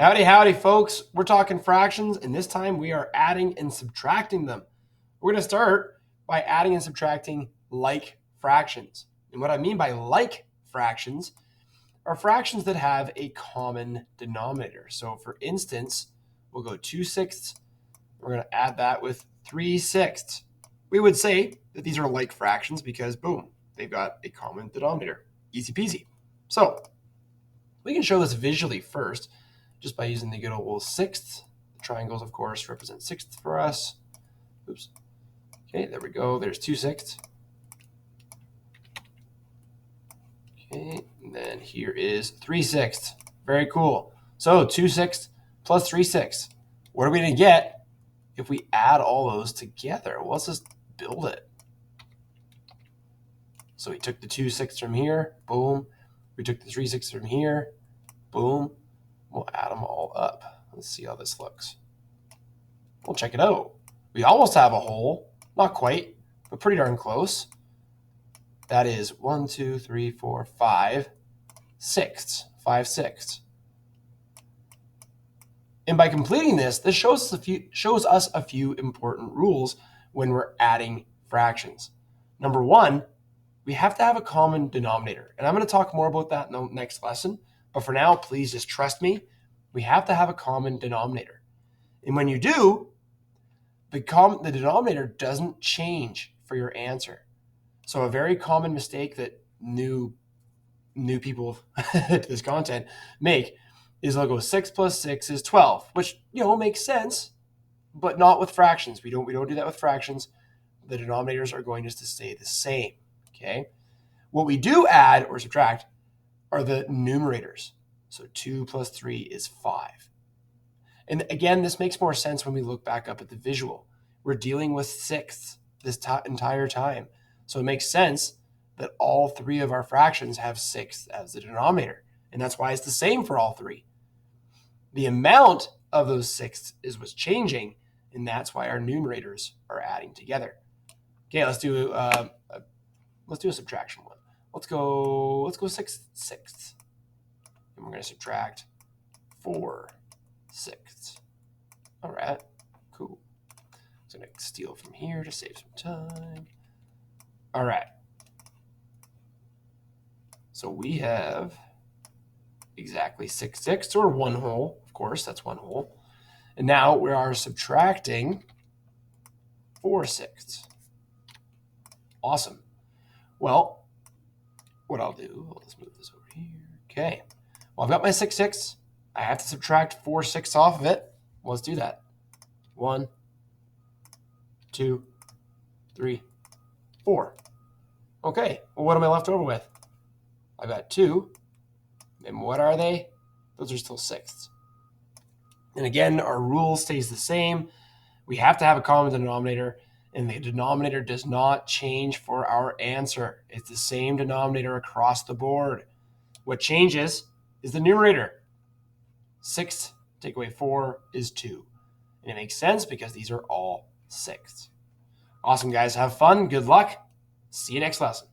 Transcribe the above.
Howdy, howdy, folks. We're talking fractions, and this time we are adding and subtracting them. We're going to start by adding and subtracting like fractions. And what I mean by like fractions are fractions that have a common denominator. So for instance, we'll go 2/6. We're going to add that with 3/6. We would say that these are like fractions because, boom, they've got a common denominator. Easy peasy. So we can show this visually first just by using the good old sixths. The triangles, of course, represent sixths for us. Oops. Okay, there we go. There's 2/6. Okay, and then here is 3/6. Very cool. So 2/6 plus 3/6. What are we going to get if we add all those together? Well, let's just build it. So we took the 2/6 from here, boom. We took the 3/6 from here, boom. We'll add them all up. Let's see how this looks. We'll check it out. We almost have a whole. Not quite, but pretty darn close. That is 1, 2, 3, 4, 5 sixths. 5/6. And by completing this shows us a few important rules when we're adding fractions. Number one, we have to have a common denominator. And I'm going to talk more about that in the next lesson. But for now, please just trust me. We have to have a common denominator. And when you do, the denominator doesn't change for your answer. So a very common mistake that new people to this content make is they'll go 6 plus 6 is 12, which makes sense, but not with fractions. We don't do that with fractions. The denominators are going just to stay the same. Okay. What we do add or subtract are the numerators. So 2 plus 3 is 5. And again, this makes more sense when we look back up at the visual. We're dealing with sixths this entire time. So it makes sense that all three of our fractions have 6 as the denominator. And that's why it's the same for all three. The amount of those sixths is what's changing, and that's why our numerators are adding together. Okay, let's do a subtraction one. Let's go 6 sixths. And we're going to subtract 4 sixths. All right, cool. So I'm going to steal from here to save some time. All right. So we have exactly 6 sixths, or 1 whole. Of course, that's 1 whole. And now we are subtracting 4 sixths. Awesome. Well, what I'll do, let's move this over here. Okay. Well, I've got my 6 sixths. I have to subtract 4 sixths off of it. Well, let's do that. 1, 2, 3, 4. Okay. Well, what am I left over with? I've got 2. And what are they? Those are still sixths. And again, our rule stays the same. We have to have a common denominator, and the denominator does not change for our answer. It's the same denominator across the board. What changes is the numerator. 6 take away 4 is 2. And it makes sense because these are all sixths. Awesome, guys. Have fun. Good luck. See you next lesson.